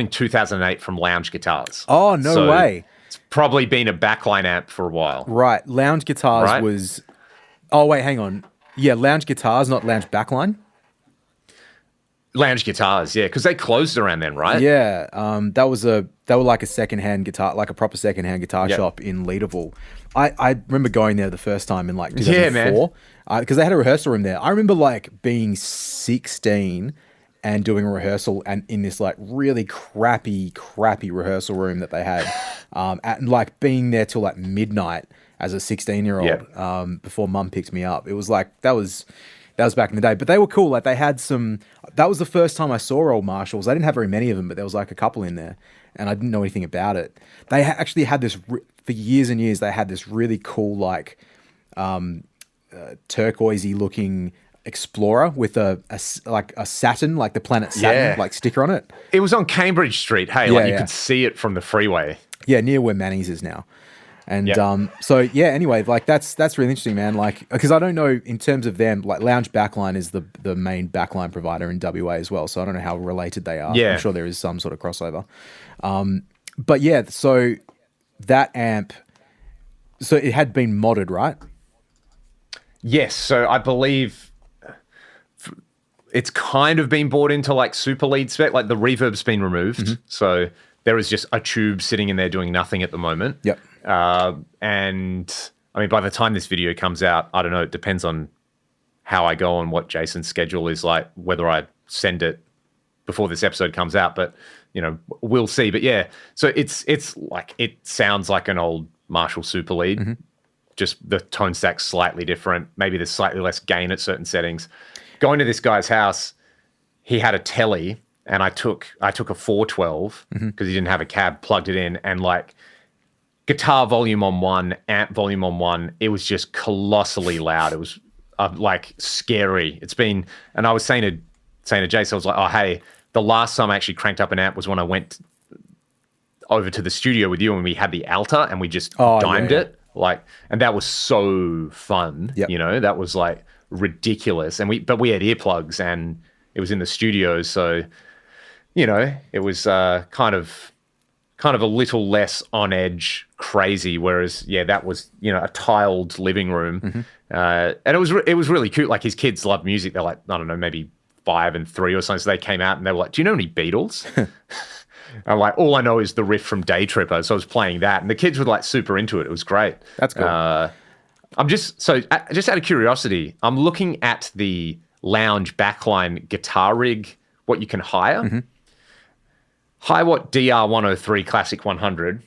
in 2008 from Lounge Guitars.
Oh, no way.
It's probably been a backline amp for a while.
Right. Lounge Guitars was, oh wait, hang on. Yeah, Lounge Guitars, not Lounge Backline.
Lounge Guitars, yeah, because they closed around then, right?
Yeah, they were like a secondhand guitar, like a proper secondhand guitar shop in Leederville. I remember going there the first time in like 2004, because they had a rehearsal room there. I remember like being 16 and doing a rehearsal, and in this like really crappy rehearsal room that they had, and like being there till like midnight as a 16-year-old before Mum picked me up. It was like that was back in the day, but they were cool. Like, they had some. That was the first time I saw old Marshalls. I didn't have very many of them, but there was like a couple in there, and I didn't know anything about it. They actually had this for years and years. They had this really cool, like, turquoisey looking Explorer with a Saturn, like the planet Saturn, like sticker on it.
It was on Cambridge Street. Hey, you could see it from the freeway.
Yeah, near where Manny's is now. And so yeah, anyway, like that's really interesting, man. Like, because I don't know in terms of them, like Lounge Backline is the main backline provider in WA as well. So I don't know how related they are.
Yeah.
I'm sure there is some sort of crossover. But yeah, so that amp, so it had been modded, right?
Yes. So I believe it's kind of been brought into like super lead spec. Like, the reverb's been removed. Mm-hmm. So there is just a tube sitting in there doing nothing at the moment.
Yep.
And I mean, by the time this video comes out, I don't know, it depends on how I go and what Jason's schedule is like, whether I send it before this episode comes out, but you know, we'll see. But yeah, so it's like, it sounds like an old Marshall Super Lead. Mm-hmm. just the tone stack's slightly different. Maybe there's slightly less gain at certain settings. Going to this guy's house, he had a telly, and I took a 412 because he didn't have a cab, plugged it in, and like guitar volume on 1, amp volume on 1. It was just colossally loud. It was like scary. And I was saying to Jason, I was like, oh, hey, the last time I actually cranked up an amp was when I went over to the studio with you and we had the Alta and we just dimed it. Like, and that was so fun.
Yep.
You know, that was like ridiculous. But we had earplugs and it was in the studio. So, you know, it was kind of a little less on edge crazy. Whereas, yeah, that was, you know, a tiled living room. And it was really cute. Like his kids love music. They're like, I don't know, maybe 5 and 3 or something. So they came out and they were like, do you know any Beatles? I'm like, all I know is the riff from Day Tripper. So I was playing that and the kids were like super into it. It was great.
That's cool.
Just out of curiosity, I'm looking at the Lounge Backline guitar rig, what you can hire. Hiwatt DR103 Classic 100,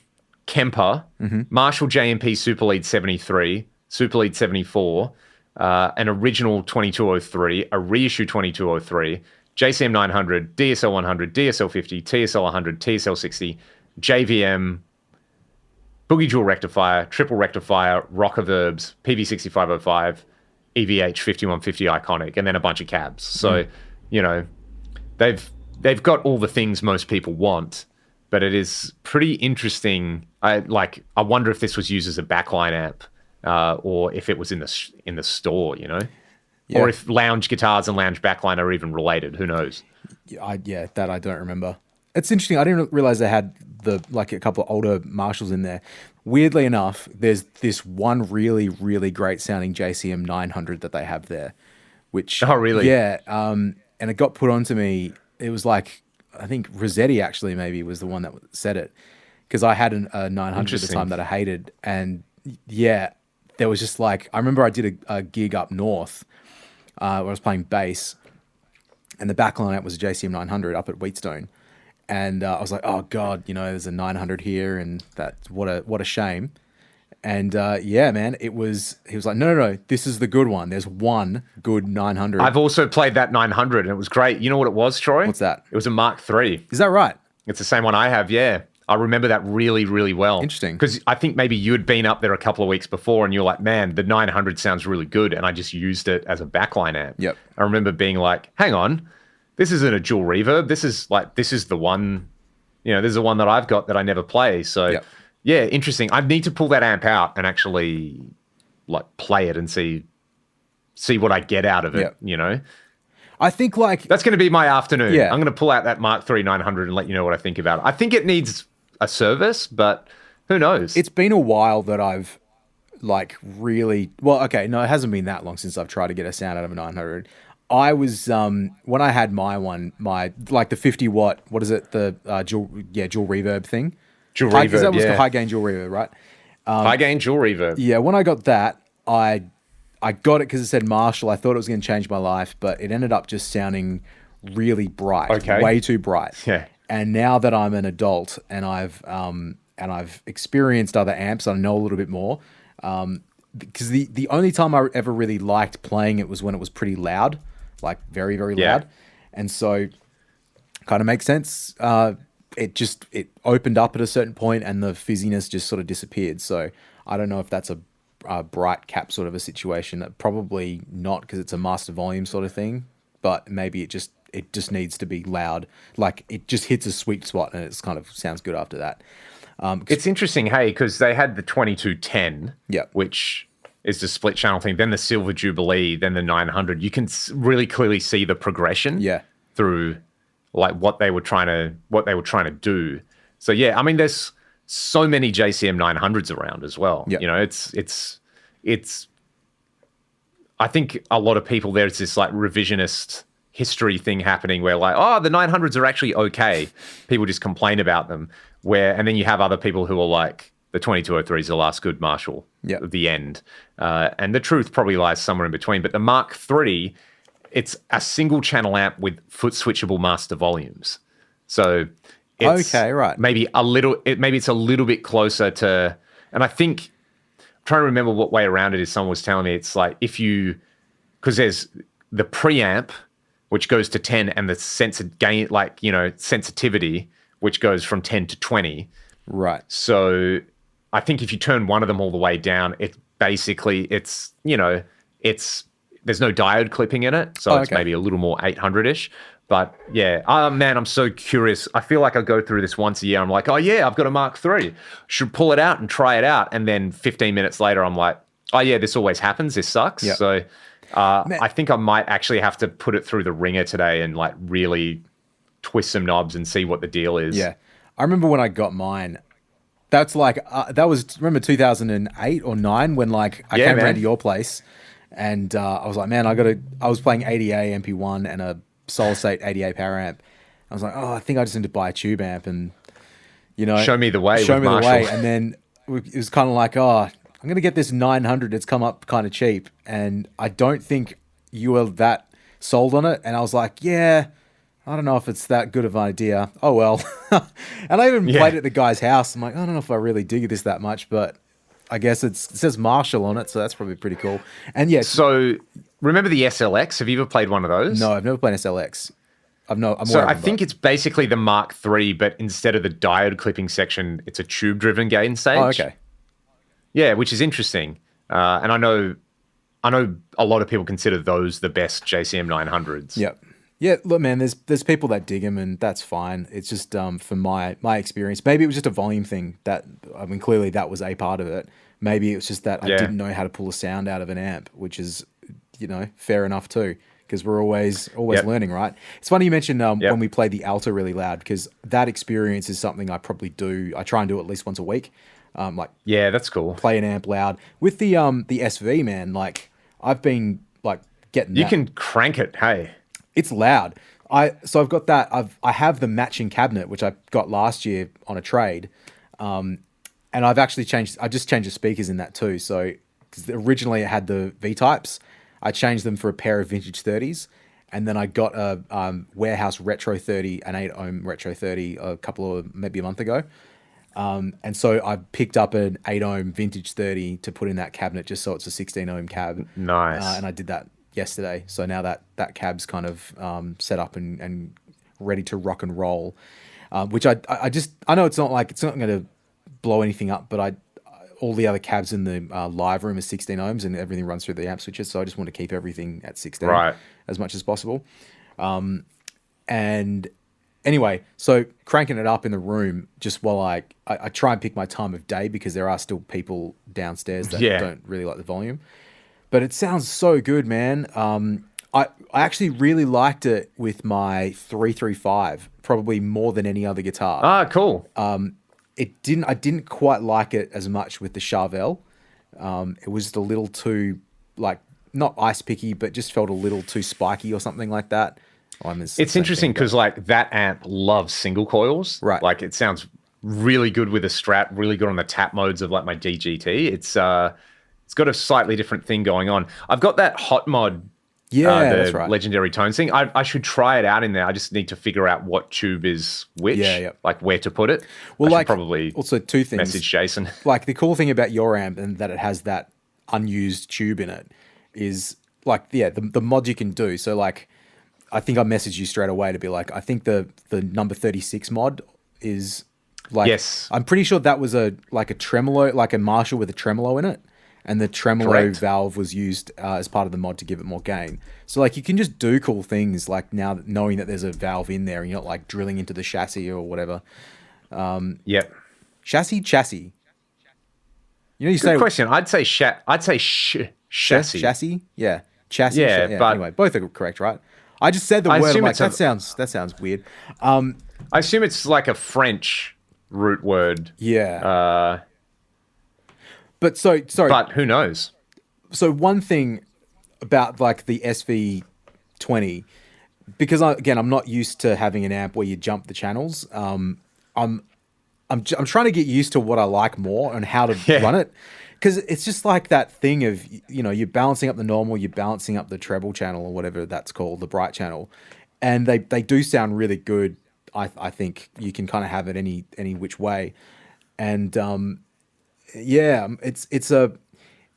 Kemper, Marshall JMP Super Lead 73, Super Lead 74, an original 2203, a reissue 2203, JCM 900, DSL 100, DSL 50, TSL 100, TSL 60, JVM, Boogie Dual Rectifier, Triple Rectifier, Rocker Verbs, PV6505, EVH 5150 Iconic, and then a bunch of cabs. So, you know, they've got all the things most people want, but it is pretty interesting. I wonder if this was used as a backline amp, or if it was in the store, you know, or if lounge guitars and lounge backline are even related. Who knows?
That I don't remember. It's interesting. I didn't realize they had a couple of older Marshalls in there. Weirdly enough, there's this one really, really great sounding JCM 900 that they have there, which
really?
Yeah. And it got put onto me. It was like, I think Rossetti actually maybe was the one that said it, because I had a 900 at the time that I hated. And yeah, there was just like, I remember I did a gig up north where I was playing bass, and the backline amp was a JCM 900 up at Wheatstone. And I was like, oh God, you know, there's a 900 here, and that's what a shame. And man, he was like, no, this is the good one. There's one good 900.
I've also played that 900 and it was great. You know what it was, Troy?
What's that?
It was a Mark III.
Is that right?
It's the same one I have, yeah. I remember that really, really well.
Interesting.
Because I think maybe you had been up there a couple of weeks before and you're like, man, the 900 sounds really good. And I just used it as a backline amp.
Yep.
I remember being like, hang on, this isn't a dual reverb. This is the one, you know, this is the one that I've got that I never play. So,
yep.
Yeah, interesting. I need to pull that amp out and actually like play it and see what I get out of it, you know?
I think like...
That's going to be my afternoon.
Yeah.
I'm going to pull out that Mark III 900 and let you know what I think about it. I think it needs a service, but who knows?
It's been a while that I've like really... Well, okay, no, it hasn't been that long since I've tried to get a sound out of a 900. I was, when I had the 50 watt, what is it? The dual reverb thing.
Dual reverb,
that was the high gain dual reverb, right?
High gain dual reverb.
Yeah, when I got that, I got it because it said Marshall. I thought it was going to change my life, but it ended up just sounding really bright, way too bright.
Yeah.
And now that I'm an adult and I've experienced other amps, I know a little bit more. Because the only time I ever really liked playing it was when it was pretty loud, like very, very loud, and so kind of makes sense. It opened up at a certain point and the fizziness just sort of disappeared. So I don't know if that's a bright cap sort of a situation. Probably not, because it's a master volume sort of thing, but maybe it just needs to be loud. Like it just hits a sweet spot and it's kind of sounds good after that.
It's interesting, hey, because they had the 2210, which is the split channel thing, then the Silver Jubilee, then the 900. You can really clearly see the progression through like what they were trying to do. So yeah, I mean, there's so many JCM 900s around as well. You know, it's I think a lot of people, there's this like revisionist history thing happening where like, oh, the 900s are actually okay. People just complain about them. And then you have other people who are like, the 2203 is the last good Marshall at the end. And the truth probably lies somewhere in between. But the Mark III, it's a single channel amp with foot switchable master volumes. So it's maybe it's a little bit closer to, and I think trying to remember what way around it is. Someone was telling me it's like because there's the preamp, which goes to 10, and the sensitivity, which goes from 10 to 20.
Right.
So I think if you turn one of them all the way down, there's no diode clipping in it. So it's maybe a little more 800-ish. But yeah, man, I'm so curious. I feel like I go through this once a year. I'm like, oh yeah, I've got a Mark III. Should pull it out and try it out. And then 15 minutes later, I'm like, oh yeah, this always happens. This sucks. Yep. So I think I might actually have to put it through the ringer today and like really twist some knobs and see what the deal is.
Yeah. I remember when I got mine, that's like, remember 2008 or 9 when like I came around to your place and I was like, man, I was playing ADA MP1 and a Solid State 88 power amp. I was like, oh, I think I just need to buy a tube amp and,
show me the way.
And then it was kind of like, oh, I'm going to get this 900. It's come up kind of cheap. And I don't think you were that sold on it. And I was like, yeah, I don't know if it's that good of an idea. Oh, well. And I even played it at the guy's house. I'm like, I don't know if I really dig this that much, but I guess it says Marshall on it. So that's probably pretty cool. And yeah.
So remember the SLX? Have you ever played one of those?
No, I've never played an SLX.
I think it's basically the Mark III, but instead of the diode clipping section, it's a tube-driven gain stage.
Oh, okay.
Yeah, which is interesting. And I know a lot of people consider those the best JCM 900s.
Yep. Yeah, look, man, there's people that dig them, and that's fine. It's just from my experience. Maybe it was just a volume thing. Clearly that was a part of it. Maybe it was just that I didn't know how to pull a sound out of an amp, which is, fair enough too, because we're always learning, right? It's funny you mentioned when we play the Alta really loud, because that experience is something I probably do. I try and do at least once a week.
That's cool.
Play an amp loud with the SV, man. Like I've been like getting.
You can crank it, hey.
It's loud. So I've got that. I have the matching cabinet which I got last year on a trade, and I've actually changed. I just changed the speakers in that too. So because originally it had the V types, I changed them for a pair of vintage 30s, and then I got a warehouse Retro 30, an 8 ohm Retro 30, maybe a month ago. And so I picked up an 8 ohm vintage 30 to put in that cabinet just so it's a 16 ohm cab.
Nice.
And I did that yesterday. So now that cab's kind of set up and ready to rock and roll, which I know it's not going to blow anything up, but all the other cabs in the live room are 16 ohms and everything runs through the amp switches. So I just want to keep everything at 16 as much as possible. And anyway, so cranking it up in the room just while I try and pick my time of day, because there are still people downstairs that don't really like the volume. But it sounds so good, man. I actually really liked it with my 335, probably more than any other guitar.
Ah, cool.
I didn't quite like it as much with the Charvel. It was just a little too, not ice picky, but just felt a little too spiky or something like that.
It's interesting because that amp loves single coils.
Right.
Like it sounds really good with a Strat, really good on the tap modes of my DGT. It's got a slightly different thing going on. I've got that Hot Mod,
that's right.
Legendary Tones thing. I should try it out in there. I just need to figure out what tube is which, like where to put it.
Well,
I should probably
also two things.
Message Jason.
Like the cool thing about your amp and that it has that unused tube in it is the mod you can do. So I think I messaged you straight away to be like, I think the number 36 mod is
yes.
I'm pretty sure that was a tremolo, like a Marshall with a tremolo in it. And the tremolo valve was used as part of the mod to give it more gain. So you can just do cool things now knowing that there's a valve in there and you're not drilling into the chassis or whatever.
Yep.
Chassis. You
say question. I'd say chassis.
Chassis? Yeah. Chassis.
Yeah, but
anyway, both are correct, right? I just said the word. I'm that sounds weird.
I assume it's like a French root word.
Yeah. But sorry.
But who knows?
So one thing about the SV20, because I'm not used to having an amp where you jump the channels. I'm trying to get used to what I like more and how to run it, because it's just that thing of you're balancing up the normal, you're balancing up the treble channel or whatever that's called, the bright channel, and they do sound really good. I think you can kind of have it any which way, and it's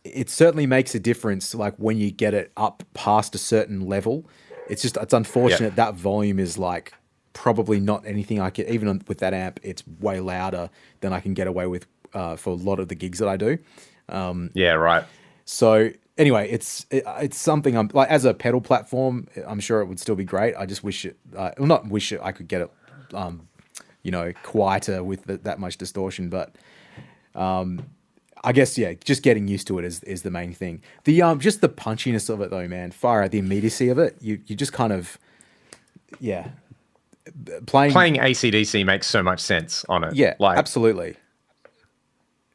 it certainly makes a difference. Like when you get it up past a certain level, it's unfortunate that volume is like probably not anything I can, even with that amp, it's way louder than I can get away with for a lot of the gigs that I do.
Yeah, right.
So anyway, it's something I'm like, as a pedal platform, I'm sure it would still be great. I just wish it, not wish it, I could get it, quieter with that much distortion. But I guess, yeah, just getting used to it is the main thing. The just the punchiness of it though, man, far out, the immediacy of it. You just kind of, yeah.
Playing AC/DC makes so much sense on it.
Yeah, like, absolutely.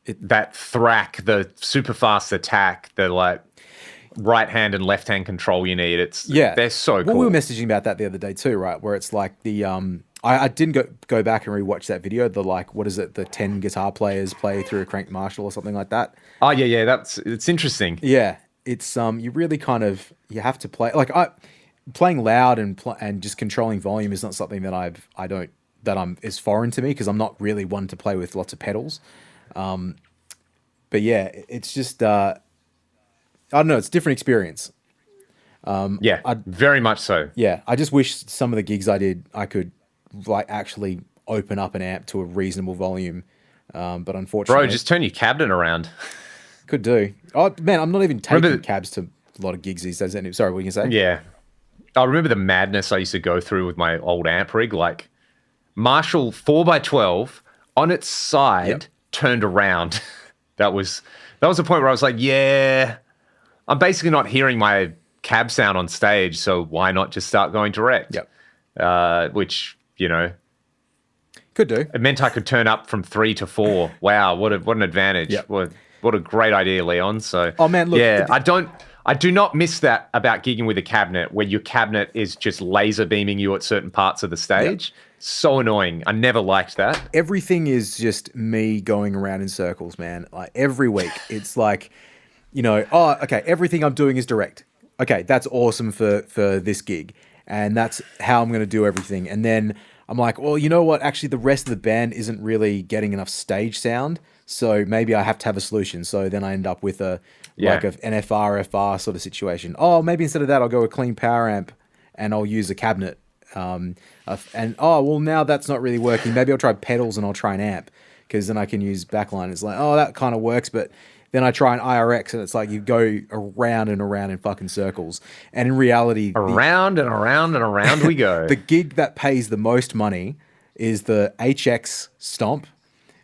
That thrack, the super fast attack, the like right hand and left hand control you need. They're so cool.
We were messaging about that the other day too, right? Where it's like the I didn't go back and rewatch that video. The like, what is it? The 10 guitar players play through a Crank Marshall or something like that.
Oh yeah, it's interesting.
Yeah, it's you really kind of, you have to play like playing loud and just controlling volume is not something that I'm is foreign to me, because I'm not really one to play with lots of pedals. But yeah, it's just I don't know, it's a different experience.
Very much so.
Yeah, I just wish some of the gigs I did, I could like actually open up an amp to a reasonable volume. But unfortunately,
bro, just turn your cabinet around.
Could do. Oh man, I'm not even taking cabs to a lot of gigs these days. Sorry, what were you gonna say?
Yeah, I remember the madness I used to go through with my old amp rig, like Marshall 4x12 on its side, turned around. That was the point where I was like, yeah, I'm basically not hearing my cab sound on stage, so why not just start going direct?
Yep.
Which,
could do.
It meant I could turn up from 3 to 4. Wow, what an advantage.
Yep.
What a great idea, Leon. So,
oh man, look,
yeah, I do not miss that about gigging with a cabinet, where your cabinet is just laser beaming you at certain parts of the stage. Yep. So annoying. I never liked that.
Everything is just me going around in circles, man. Like every week, it's like, everything I'm doing is direct. Okay, that's awesome for this gig, and that's how I'm going to do everything. And then I'm like, well, you know what? Actually, the rest of the band isn't really getting enough stage sound, so maybe I have to have a solution. So then I end up with an NFR FR sort of situation. Oh, maybe instead of that, I'll go a clean power amp and I'll use a cabinet. Now that's not really working. Maybe I'll try pedals and I'll try an amp, because then I can use backline. It's like, oh, that kind of works, but then I try an IRX and it's like you go around and around in fucking circles. And in reality,
around and around we go.
The gig that pays the most money is the HX Stomp,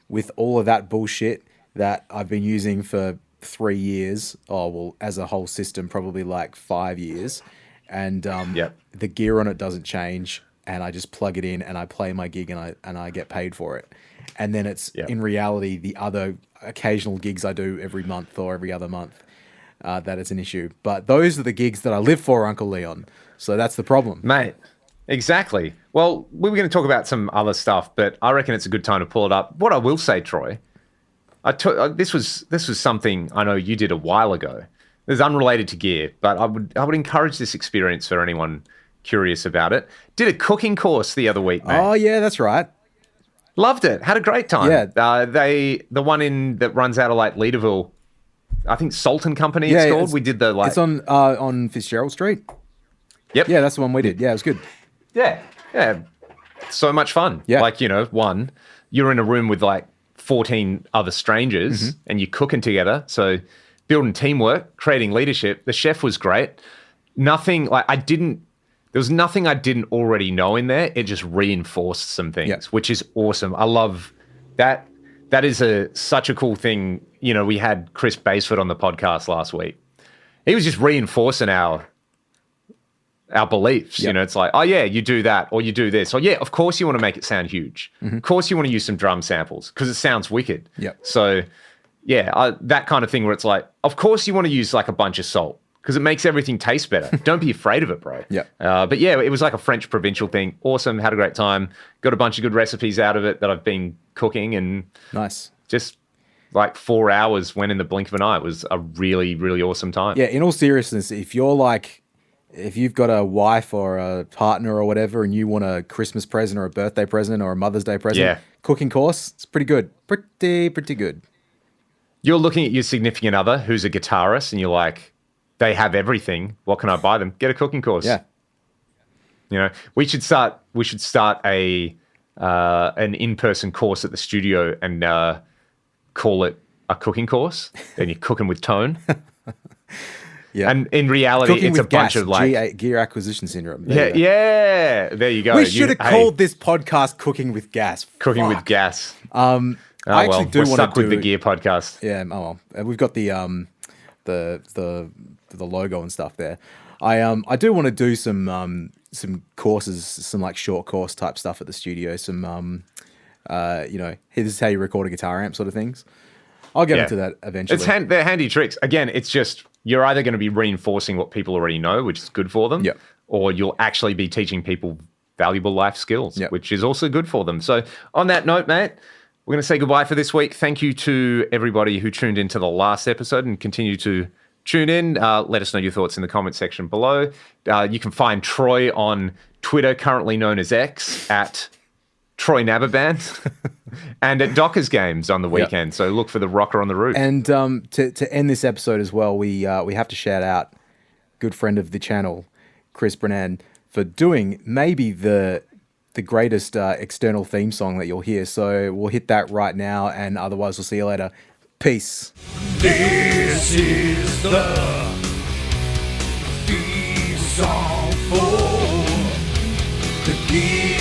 with all of that bullshit that I've been using for 3 years. Oh, well, as a whole system, probably like 5 years. And the gear on it doesn't change, and I just plug it in and I play my gig and I get paid for it. And then it's in reality the other occasional gigs I do every month or every other month that it's an issue. But those are the gigs that I live for, Uncle Leon. So that's the problem,
mate. Exactly. Well, we were going to talk about some other stuff, but I reckon it's a good time to pull it up. What I will say, Troy, this was something I know you did a while ago. It's unrelated to gear, but I would encourage this experience for anyone curious about it. Did a cooking course the other week, mate.
Oh yeah, that's right.
Loved it. Had a great time.
Yeah.
The one that runs out of like Leaderville, I think Sultan Company it's called. We did the
it's on Fitzgerald Street.
Yep.
Yeah, that's the one we did. Yeah, it was good.
Yeah. So much fun.
Yeah.
Like, you're in a room with like 14 other strangers and you're cooking together. So building teamwork, creating leadership. The chef was great. Nothing like there was nothing I didn't already know in there. It just reinforced some things, which is awesome. I love that. That is such a cool thing. We had Chris Baseford on the podcast last week. He was just reinforcing our beliefs.
Yep.
It's like, oh yeah, you do that or you do this. Or yeah, of course you want to make it sound huge. Of course you want to use some drum samples because it sounds wicked.
Yep.
So yeah, that kind of thing where it's like, of course you want to use like a bunch of salt because it makes everything taste better. Don't be afraid of it, bro.
Yeah.
But yeah, it was like a French provincial thing. Awesome. Had a great time. Got a bunch of good recipes out of it that I've been cooking, and
nice.
Just like 4 hours went in the blink of an eye. It was a really, really awesome time.
Yeah. In all seriousness, if you've got a wife or a partner or whatever, and you want a Christmas present or a birthday present or a Mother's Day present, cooking course, it's pretty good. Pretty good.
You're looking at your significant other who's a guitarist and you're like, they have everything. What can I buy them? Get a cooking course.
Yeah.
You know, we should start an in-person course at the studio and call it a cooking course. And you're cooking with tone.
Yeah.
And in reality,
cooking
it's
with
a bunch
gas,
of like
gear acquisition syndrome.
Yeah. There you go.
We should have called this podcast "Cooking with Gas."
Cooking with Gas.
I actually do
we're
want
stuck
to
with the gear podcast.
Yeah. Oh well, we've got the logo and stuff there. I do want to do some courses, some like short course type stuff at the studio. Some this is how you record a guitar amp sort of things. I'll get into that eventually.
They're handy tricks. Again, it's just you're either going to be reinforcing what people already know, which is good for them, or you'll actually be teaching people valuable life skills, which is also good for them. So on that note, mate, we're going to say goodbye for this week. Thank you to everybody who tuned into the last episode and continue to tune in. Let us know your thoughts in the comment section below. You can find Troy on Twitter, currently known as X, at Troy Nababand, and at Dockers Games on the weekend. So look for the Rocker on the Roof.
And to end this episode as well, we have to shout out good friend of the channel, Chris Brennan, for doing maybe the greatest external theme song that you'll hear. So we'll hit that right now, and otherwise we'll see you later. Peace.
This is the theme song for the Geek